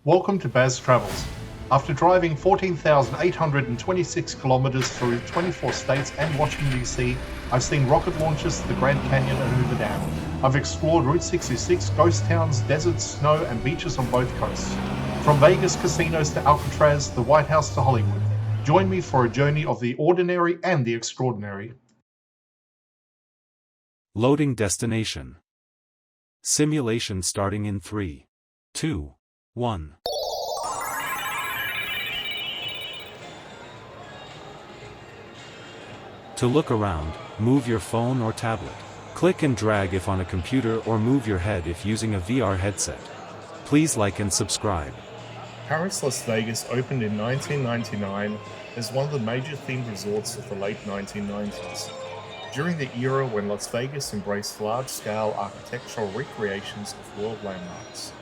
Welcome to Baz Travels. After driving 14,826 kilometers through 24 states and Washington, D.C., I've seen rocket launches to the Grand Canyon and Hoover Dam. I've explored Route 66, ghost towns, deserts, snow, and beaches on both coasts. From Vegas casinos to Alcatraz, the White House to Hollywood. Join me for a journey of the ordinary and the extraordinary. Loading destination. Simulation starting in 3, 2, 1. To look around, move your phone or tablet. Click and drag if on a computer or move your head if using a VR headset. Please like and subscribe. Paris Las Vegas opened in 1999 as one of the major themed resorts of the late 1990s. During the era when Las Vegas embraced large-scale architectural recreations of world landmarks.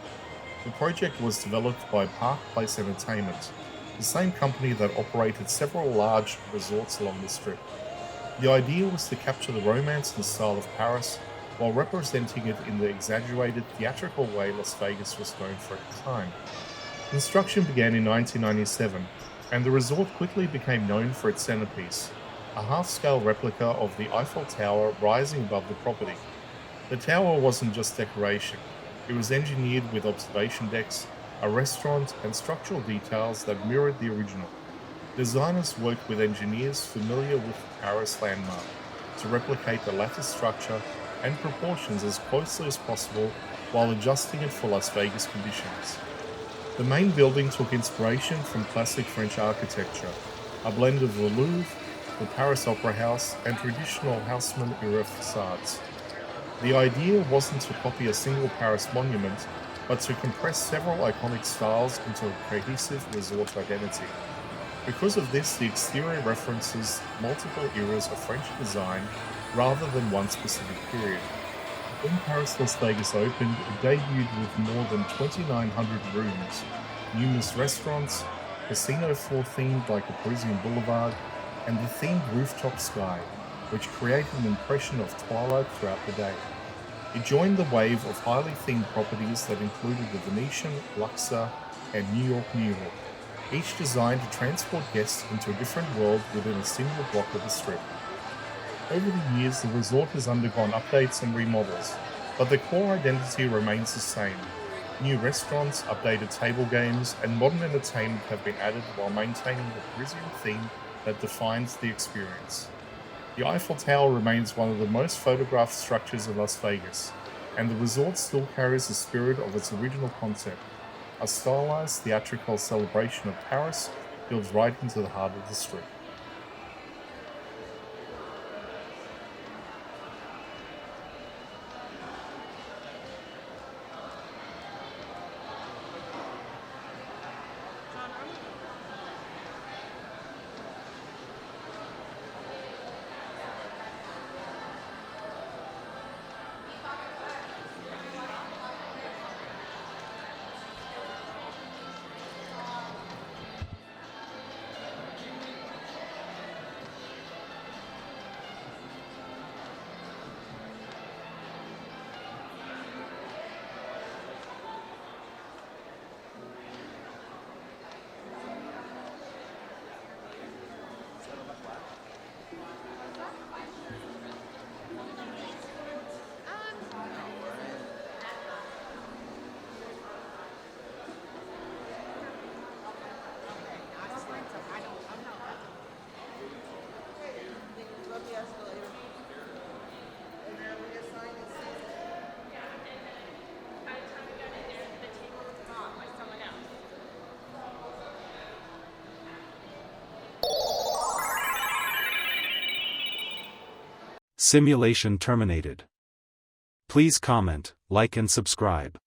The project was developed by Park Place Entertainment, the same company that operated several large resorts along the Strip. The idea was to capture the romance and style of Paris while representing it in the exaggerated theatrical way Las Vegas was known for at the time. Construction began in 1997, and the resort quickly became known for its centerpiece, a half-scale replica of the Eiffel Tower rising above the property. The tower wasn't just decoration. It was engineered with observation decks, a restaurant, and structural details that mirrored the original. Designers worked with engineers familiar with the Paris landmark to replicate the lattice structure and proportions as closely as possible while adjusting it for Las Vegas conditions. The main building took inspiration from classic French architecture, a blend of the Louvre, the Paris Opera House, and traditional Haussmann-era facades. The idea wasn't to copy a single Paris monument, but to compress several iconic styles into a cohesive resort identity. Because of this, the exterior references multiple eras of French design rather than one specific period. When Paris Las Vegas opened, it debuted with more than 2,900 rooms, numerous restaurants, casino floor themed like a Parisian boulevard, and the themed rooftop sky, which created an impression of twilight throughout the day. It joined the wave of highly themed properties that included the Venetian, Luxor, and New York, each designed to transport guests into a different world within a single block of the Strip. Over the years, the resort has undergone updates and remodels, but the core identity remains the same. New restaurants, updated table games, and modern entertainment have been added while maintaining the Parisian theme that defines the experience. The Eiffel Tower remains one of the most photographed structures in Las Vegas, and the resort still carries the spirit of its original concept. A stylized theatrical celebration of Paris built right into the heart of the Strip. Simulation terminated. Please comment, like and subscribe.